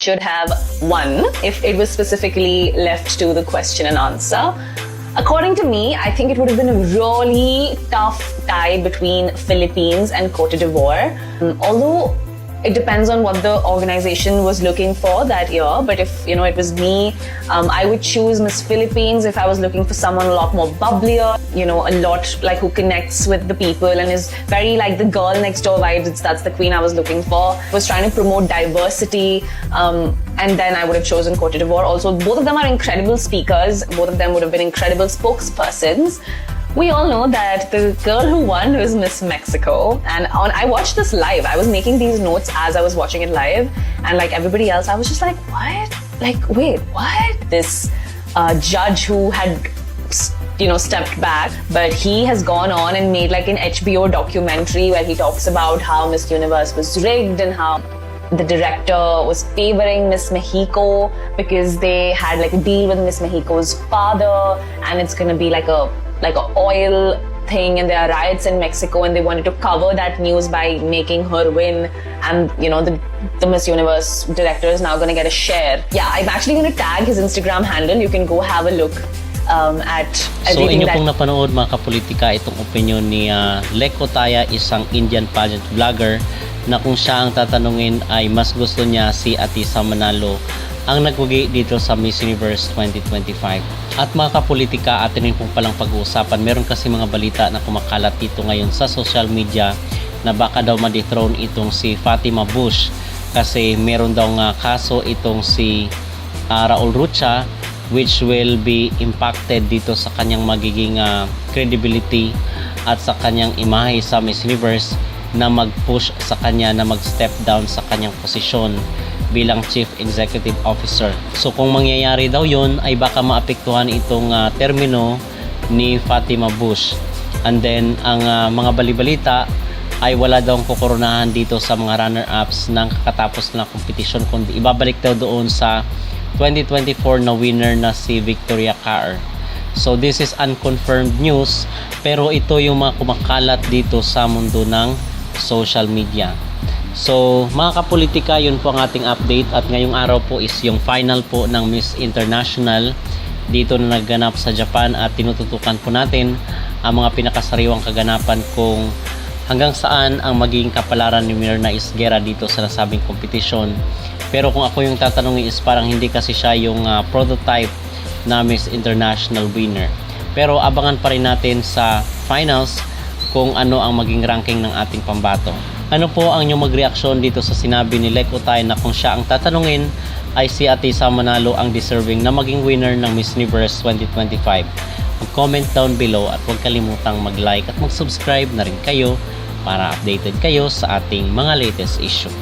should have won if it was specifically left to the question and answer. According to me, I think it would have been a really tough tie between Philippines and Cote d'Ivoire. Although it depends on what the organization was looking for that year. But if it was me, I would choose Miss Philippines if I was looking for someone a lot more bubblier, a lot like who connects with the people and is very like the girl next door vibes. That's the queen I was looking for. Was trying to promote diversity, and then I would have chosen Cote d'Ivoire. Also, both of them are incredible speakers. Both of them would have been incredible spokespersons. We all know that the girl who won was Miss Mexico, and I watched this live. I was making these notes as I was watching it live, and like everybody else, I was just like, what? Like, wait, what? This judge who had stepped back, but he has gone on and made like an HBO documentary where he talks about how Miss Universe was rigged and how the director was favoring Miss Mexico because they had like a deal with Miss Mexico's father, and it's gonna be like a oil thing, and there are riots in Mexico, and they wanted to cover that news by making her win, and the Miss Universe director is now gonna get a share. Yeah, I'm actually gonna tag his Instagram handle. You can go have a look at everything. So inyo pong napanood mga kapolitika itong opinion ni Lek Otaya, isang Indian pageant vlogger, na kung siya ang tatanungin ay mas gusto niya si Atisa Manalo ang nagwagi dito sa Miss Universe 2025. At mga kapolitika, atin rin pong palang pag-uusapan, meron kasi mga balita na kumakalat dito ngayon sa social media na baka daw ma-dethrone itong si Fatima Bush kasi meron daw nga kaso itong si Raul Rucha, which will be impacted dito sa kanyang magiging credibility at sa kanyang imahe sa Miss Universe, na mag-push sa kanya na mag-step down sa kanyang posisyon bilang Chief Executive Officer. So kung mangyayari daw yon ay baka maapektuhan itong termino ni Fatima Bush. And then ang mga balibalita ay wala daw kukoronahan dito sa mga runner-ups ng kakatapos na kompetisyon, kundi ibabalik daw doon sa 2024 na winner na si Victoria Carr. So this is unconfirmed news, pero ito yung mga kumakalat dito sa mundo ng social media. So mga kapolitika, yun po ang ating update, at ngayong araw po is yung final po ng Miss International dito na nagganap sa Japan, at tinututukan po natin ang mga pinakasariwang kaganapan kung hanggang saan ang magiging kapalaran ni Mirna Isguera dito sa nasabing kompetisyon. Pero kung ako yung tatanungin is parang hindi kasi siya yung prototype na Miss International winner. Pero abangan pa rin natin sa finals kung ano ang maging ranking ng ating pambato. Ano po ang inyong magreaksyon dito sa sinabi ni Lek Otay na kung siya ang tatanungin ay si Atisa Manalo ang deserving na maging winner ng Miss Universe 2025? Mag-comment down below at huwag kalimutang mag-like at mag-subscribe na rin kayo para updated kayo sa ating mga latest issue.